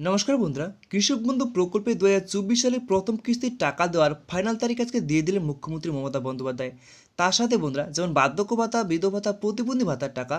নমস্কার বন্ধুরা, কৃষক বন্ধু প্রকল্পে 2024 সালে প্রথম কিস্তির টাকা দেওয়ার ফাইনাল তারিখ আজকে দিয়ে দিলেন মুখ্যমন্ত্রী মমতা বন্দ্যোপাধ্যায়। তার সাথে বন্ধুরা, যেমন বার্ধক্য ভাতা, বিধবা ভাতা, প্রতিবন্ধী ভাতার টাকা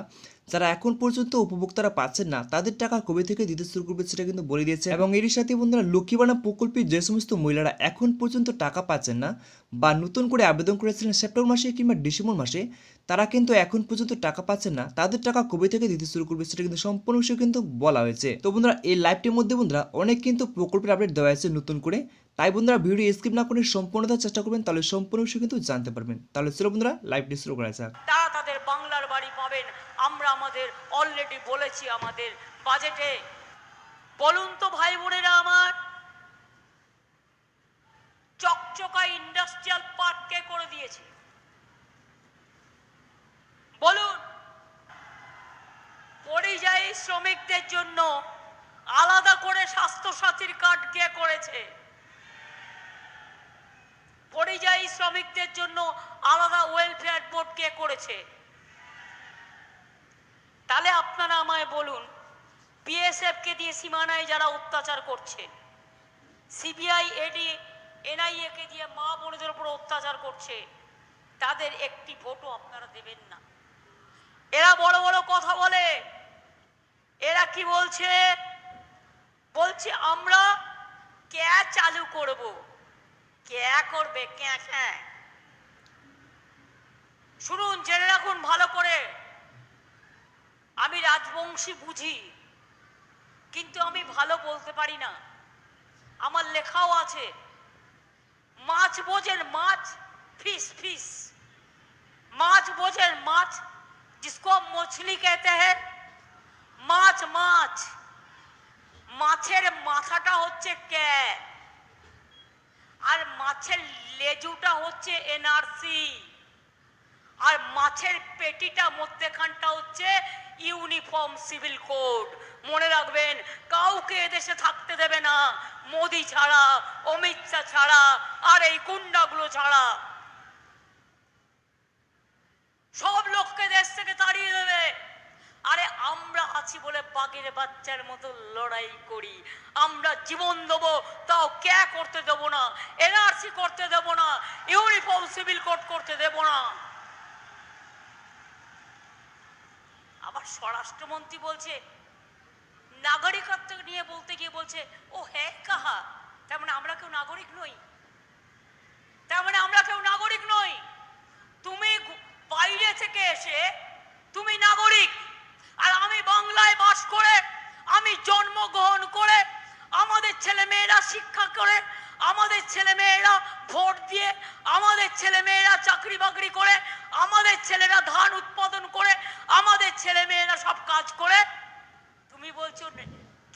যারা এখন পর্যন্ত উপভোক্তারা পাচ্ছেন না, তাদের টাকা কবে থেকে দিতে শুরু করবে সেটা কিন্তু বলে দিয়েছে। এবং এরই সাথে বন্ধুরা, লক্ষ্মী ভাণ্ডার প্রকল্পে যে সমস্ত মহিলারা এখন পর্যন্ত টাকা পাচ্ছেন না বা নতুন করে আবেদন করেছিলেন সেপ্টেম্বর মাসে কিংবা ডিসেম্বর মাসে, তারা কিন্তু এখন পর্যন্ত টাকা পাচ্ছেন না, তাদের টাকা কবে থেকে দিতে শুরু করবে সেটা কিন্তু সম্পূর্ণ বিষয় কিন্তু বলা হয়েছে। তো বন্ধুরা, এই লাইভটির মধ্যে বন্ধুরা অনেক কিন্তু প্রকল্পের আপডেট দেওয়া হয়েছে নতুন করে, তাই বন্ধুরা ভিডিও স্কিপ না করে সম্পূর্ণ দেওয়ার চেষ্টা করবেন, তাহলে সম্পূর্ণ বিষয় কিন্তু জানতে পারবেন। তাহলে চলো বন্ধুরা, লাইভটি শুরু করা যাক। তারা তাদের বাংলার বাড়ি পাবেন। আমরা আমাদের অলরেডি বলেছি আমাদের বাজেটে। বলুন তো ভাই বোনেরা আমার, চকচকা ইন্ডাস্ট্রিয়াল পার্ক কে করে দিয়েছে? বলুন। পরিযায়ী শ্রমিকদের জন্য আলাদা করে স্বাস্থ্য সাথীর কার্ড কে করেছে? পরিযায়ী শ্রমিকদের জন্য আলাদা ওয়েলফেয়ার বোর্ড কে করেছে? তাহলে আপনারা আমায় বলুন, বিএসএফ কে দিয়ে সীমানায় যারা অত্যাচার করছে, সিবিআই, এডি, এনআইএ কে দিয়ে মা বোনদের উপর অত্যাচার করছে, তাদের একটি ভোটও আপনারা দেবেন না। এরা বড় বড় কথা বলে। এরা কি বলছে? বলছে আমরা ক্যা চালু করব। ক্যা করবে? ক্যা ক্যা। শুনুন, জেনে রাখুন ভালো করে, আমি রাজবংশী বুঝি, কিন্তু আমি ভালো বলতে পারি না। আমার লেখাও আছে। মাছ বোঝেন? মাছ, फिश फिश, মাছ বোঝেন? মাছ, जिसको मछली कहते हैं। মাছ মাছ, মাছের মাথাটা হচ্ছে ক্যা, আর মাছের লেজুটা হচ্ছে এনআরসি, আর মাছের পেটিটা মধ্যেখানটা হচ্ছে ইউনিফর্ম সিভিল কোড। মনে রাখবেন, কাউকে এদেশে থাকতে দেবে না মোদি ছাড়া, অমিত শাহ ছাড়া, আর এই গুন্ডাগুলো ছাড়া। সব লোককে দেশ থেকে তাড়িয়ে দেবে। আরে আমরা আছি বলে বাঘের বাচ্চার মতো লড়াই করি। আমরা জীবন দেবো, তাও ক্যা করতে দেবো না, এনআরসি করতে দেবো না, ইউনিফর্ম সিভিল কোড করতে দেবো না। আবার স্বরাষ্ট্রমন্ত্রী বলছে, নাগরিকত্ব নিয়ে বলতে গিয়ে বলছে, ও হ্যাঁ কাহা, তার মানে আমরা কেউ নাগরিক নই? তার মানে আমরা কেউ নাগরিক নই? তুমি বাইরে থেকে এসে তুমি নাগরিক, আর আমি বাংলায় বাস করে, আমি জন্মগ্রহণ করে, আমাদের ছেলে মেয়েরা শিক্ষা করে, আমাদের ছেলে মেয়েরা ভোট দিয়ে, আমাদের ছেলে মেয়েরা চাকরি বাকরি করে, আমাদের ছেলেরা ধান উৎপাদন করে, আমাদের ছেলে মেয়েরা সব কাজ করে, তুমি বলছো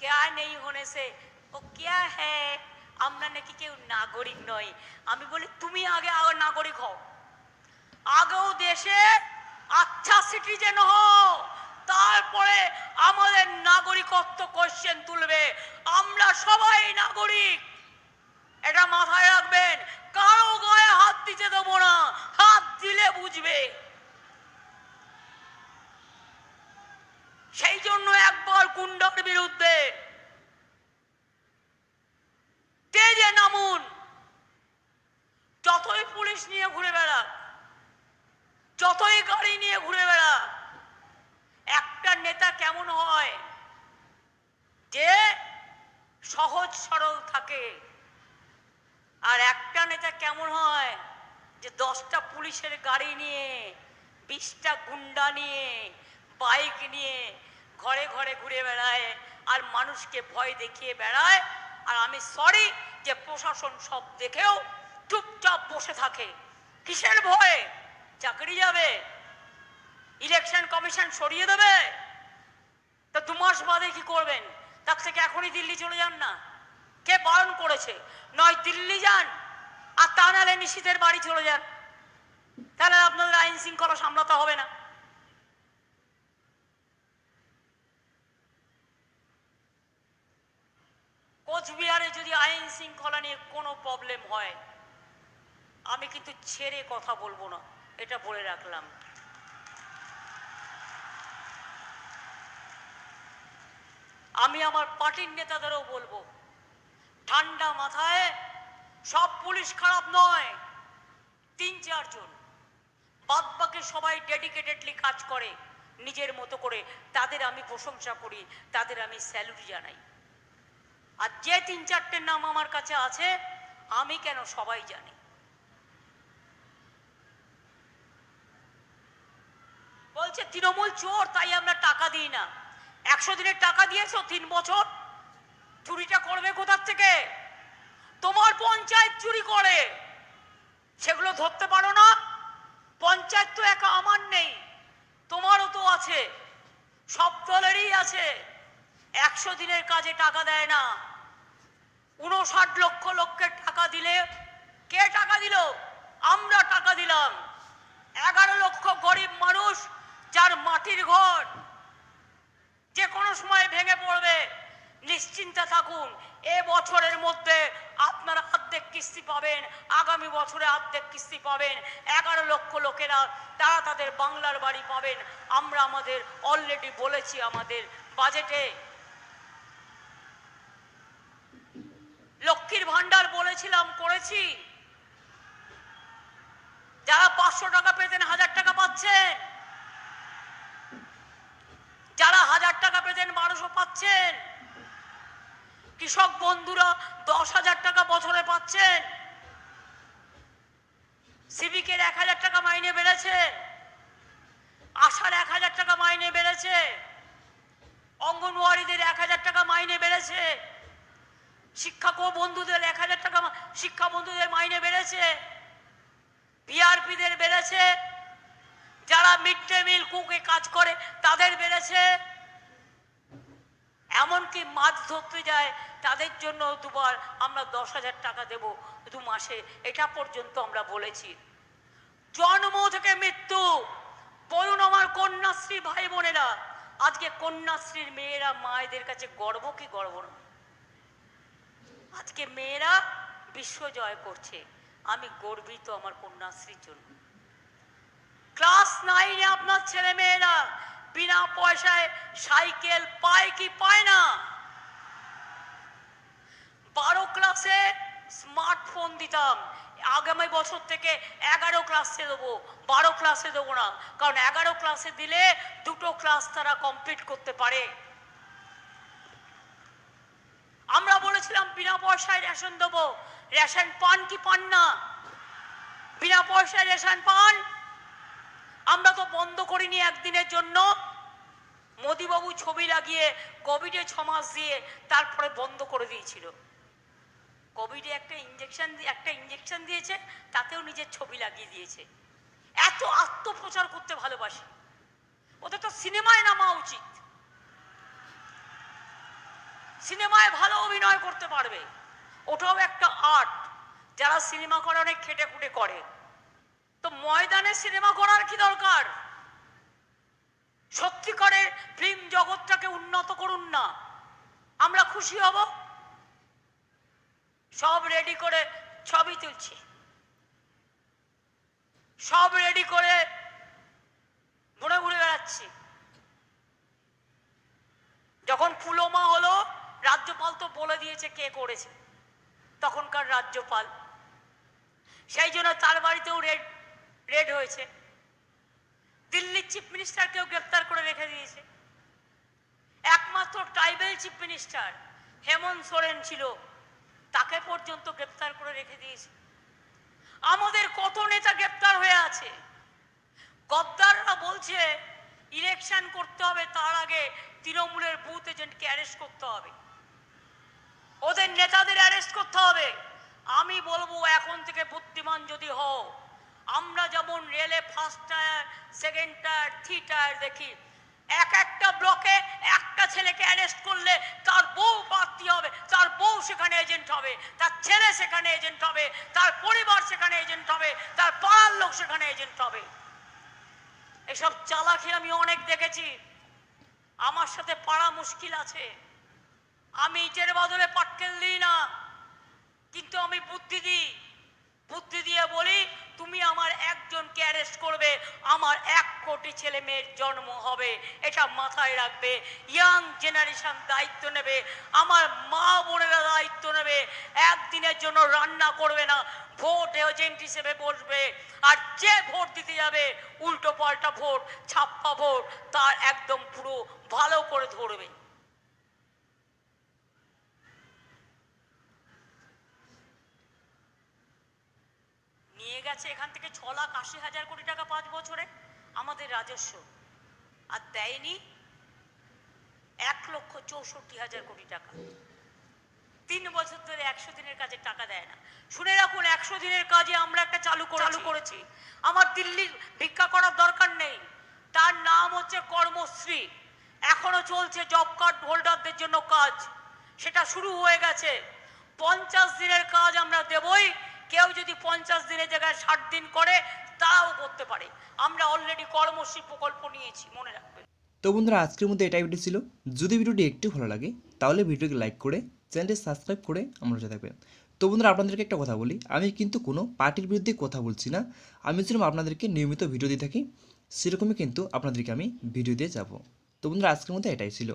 क्या नहीं होने से वो क्या है, আমরা নাকি কেউ নাগরিক নই। আমি বলি, তুমি আগে নাগরিক হও, আগেও দেশে আচ্ছা সিটিজেন হও, তারপরে আমাদের নাগরিকত্ব কোশ্চেন তুলবে। আমরা সবাই নাগরিক, এটা মাথায় রাখবেন। কারো গায়ে হাত দিতে দেবো না, হাত দিলে বুঝবে। সেই জন্য একবার গুন্ডার বিরুদ্ধে তেজে নামুন। যতই পুলিশ নিয়ে ঘুরে বেড়া, যতই গাড়ি নিয়ে ঘুরে বেড়া, একটা নেতা কেমন হয় যে সহজ সরল থাকে, আর একটা নেতা কেমন হয় যে 10টা পুলিশের গাড়ি নিয়ে, 20টা গুন্ডা নিয়ে, বাইক নিয়ে ঘরে ঘরে ঘুরে বেড়ায় আর মানুষকে ভয় দেখিয়ে বেড়ায়। আর আমি সরি যে প্রশাসন সব দেখেও চুপচাপ বসে থাকে। কিসের ভয়ে? চাকরি যাবে, ইলেকশন কমিশন সরিয়ে দেবে, তো 2 মাস বাদে কি করবেন? তার থেকে এখনই দিল্লি চলে যান না। কে বারণ করেছে? নয় দিল্লি যান, আর তা নাহলে নিশীথের বাড়ি চলে যান, তাহলে আপনাদের আইন শৃঙ্খলা সামলাতে হবে না। কোচবিহারে যদি আইন শৃঙ্খলা নিয়ে কোনো প্রবলেম হয়, আমি কিন্তু ছেড়ে কথা বলবো না, এটা বলে রাখলাম। আমি আমার পার্টির নেতাদেরও বলবো, ঠান্ডা মাথায়, সব পুলিশ খারাপ নয়, 3-4 জন, বাদ বাকি সবাই ডেডিকেটেডলি কাজ করে নিজের মতো করে, তাদের আমি প্রশংসা করি, তাদের আমি স্যালুট জানাই। আর যে 3-4টের নাম আমার কাছে আছে, আমি কেন, সবাই জানে। বলছে তৃণমূল চোর, তাই আমরা টাকা দিই না। 100 দিনের টাকা দিয়েছো 3 বছর, চুরিটা করবে কোথার থেকে? তোমার পঞ্চায়েত চুরি করে, সেগুলো ধরতে পারো না? পঞ্চায়েত তো একা আমার নেই, তোমারও তো আছে, সব দলেরই আছে। 100 দিনের কাজে টাকা দেয় না। 59 লক্ষ লোকের টাকা দিলে, কে টাকা দিল? আমরা টাকা দিলাম। 11 লক্ষ গরিব মানুষ, যার মাটির ঘর যে কোনো সময় ভেঙে পড়বে, নিশ্চিন্তে থাকুন, এ বছরের মধ্যে আপনারা অর্ধেক কিস্তি পাবেন, আগামী বছরে অর্ধেক কিস্তি পাবেন। 11 লক্ষ লোকেরা তারা তাদের বাংলার বাড়ি পাবেন। আমরা আমাদের অলরেডি বলেছি, আমাদের বাজেটে লক্ষ্মীর ভান্ডার বলেছিলাম, করেছি। যারা 500 টাকা পেতেন 1000 টাকা পাচ্ছেন, যারা 1000 টাকা পেতেন 1200 পাচ্ছেন। কৃষক বন্ধুরা 10,000 টাকা বছরে পাচ্ছেন। সিভিকের 1000 টাকা মাইনে বেড়েছে, আশার 1000 টাকা মাইনে বেড়েছে, অঙ্গনওয়াড়িদের 1000 টাকা মাইনে বেড়েছে, শিক্ষক বন্ধুদের 1000 টাকা, শিক্ষা বন্ধুদের মাইনে বেড়েছে, বিআরপিদের বেড়েছে, যারা মিড ডে মিল কুকে কাজ করে তাদের বেড়েছে, এমনকি মাছ ধরতে যায় তাদের জন্য দুবার আমরা 10,000 টাকা দেব 2 মাসে, এটা পর্যন্ত আমরা বলেছি। জন্ম থেকে মৃত্যু, বলুন আমার কন্যাশ্রী ভাই বোনেরা, আজকে কন্যাশ্রীর মেয়েরা মায়েদের কাছে গর্ব কি গর্ব না? আজকে মেয়েরা বিশ্ব জয় করছে, আমি গর্বিত আমার কন্যাশ্রীর জন্য। ক্লাস 9-এ আপনার ছেলে মেয়েরা বিনা পয়সায় সাইকেল পায় কি পায় না? 12 ক্লাসে স্মার্টফোন দিতাম, আগামী বছর থেকে 11 ক্লাসে দেবো, 12 ক্লাসে দেবো না, কারণ 11 ক্লাসে দিলে 2টো ক্লাস তারা কমপ্লিট করতে পারে। আমরা বলেছিলাম বিনা পয়সায় রেশন দেবো, রেশন পান কি পান না? বিনা পয়সায় রেশন পান? আমরা তো বন্ধ করিনি একদিনের জন্য। মোদিবাবু ছবি লাগিয়ে কোভিডে 6 মাস দিয়ে তারপরে বন্ধ করে দিয়েছিল। কোভিডে একটা ইঞ্জেকশন দিয়েছে, তাতেও নিজের ছবি লাগিয়ে দিয়েছে। এত আত্মপ্রচার করতে ভালোবাসে, ওদের তো সিনেমায় নামা উচিত। সিনেমায় ভালো অভিনয় করতে পারবে, ওটাও একটা আর্ট। যারা সিনেমা করে অনেক খেটে খুঁটে করে, তো ময়দানে সিনেমা করার কি দরকার? সত্যিকারের ফিল্ম জগৎটাকে উন্নত করুন না, আমরা খুশি হব। সব রেডি করে ছবি তুলছে, সব রেডি করে ঘুরে ঘুরে বেড়াচ্ছে। যখন পুলওয়ামা হলো, রাজ্যপাল তো বলে দিয়েছে কে করেছে, তখনকার রাজ্যপাল, সেই জন্য তার বাড়িতেও রেড হয়েছে। দিল্লির চিফ মিনিস্টারকেও গ্রেপ্তার করে রেখে দিয়েছে। একমাত্র tribal chief minister Hemant Soren ছিল, তাকে পর্যন্ত গ্রেপ্তার করে রেখে দিয়েছে। আমাদের কত নেতা গ্রেপ্তার হয়ে আছে। গদ্দাররা বলছে ইলেকশন করতে হবে, তার আগে তৃণমূলের বুথ এজেন্টকে অ্যারেস্ট করতে হবে, ওদের নেতাদের অ্যারেস্ট করতে হবে। আমি বলবো এখন থেকে বুদ্ধিমান যদি হও, আমরা যেমন রেলে first tyre, second tyre, 3 tyre দেখি, একটা ব্লকে একটা ছেলেকে অ্যারেস্ট করলে তার বউ প্রার্থী হবে, তার বউ সেখানে এজেন্ট হবে, তার ছেলে সেখানে এজেন্ট হবে, তার পরিবার সেখানে এজেন্ট হবে, তার পাড়ার লোক সেখানে এজেন্ট হবে। এসব চালাকি আমি অনেক দেখেছি। আমার সাথে পাড়া মুশকিল আছে, আমি ইটের বদলে পাটকেল দিই না, কিন্তু আমি বুদ্ধি দিই। বুদ্ধি দিয়ে বলি তুমি আমার একজনকে অ্যারেস্ট করবে, আমার 1 কোটি ছেলে মেয়ের জন্ম হবে। এটা মাথায় রাখবে। ইয়াং জেনারেশন দায়িত্ব নেবে, আমার মা বোনেরা দায়িত্ব নেবে। একদিনের জন্য রান্না করবে না, ভোট এজেন্ট হিসেবে বসবে। আর যে ভোট দিতে যাবে উল্টো পাল্টা ভোট, ছাপ্পা ভোট, তার একদম পুরো ভালো করে ধরবে। নিয়ে গেছে এখান থেকে 6,80,000 কোটি টাকা 5 বছরে আমাদের রাজস্ব, আর দেয়নি 1,64,000 কোটি টাকা। 3 বছর ধরে 100 দিনের কাজে টাকা দেয় না। শুনে রাখুন, 100 দিনের কাজে আমরা একটা চালু করেছি। আমার দিল্লির ভিক্ষা করার দরকার নেই, তার নাম হচ্ছে কর্মশ্রী। এখনো চলছে জব কার্ড হোল্ডারদের জন্য কাজ, সেটা শুরু হয়ে গেছে। 50 দিনের কাজ আমরা দেবই। কেউ যদি 50 দিনের জায়গায় 60 দিন করে তাও করতে পারে। আমরা অলরেডি কর্মশ্রী প্রকল্প নিয়েছি, মনে রাখবেন। তো বন্ধুরা, আজকের মধ্যে এটাই ভিডিও ছিল। যদি ভিডিওটি একটু ভালো লাগে তাহলে ভিডিওকে লাইক করে চ্যানেলটি সাবস্ক্রাইব করে আমার সাথে থাকবেন। তো বন্ধুরা, আপনাদেরকে একটা কথা বলি, আমি কিন্তু কোনো পার্টির বিরুদ্ধে কথা বলছি না। আমি যেরকম আপনাদেরকে নিয়মিত ভিডিও দিয়ে থাকি সেরকমই কিন্তু আপনাদেরকে আমি ভিডিও দিয়ে যাব। তো বন্ধুরা, আজকের মধ্যে এটাই ছিল।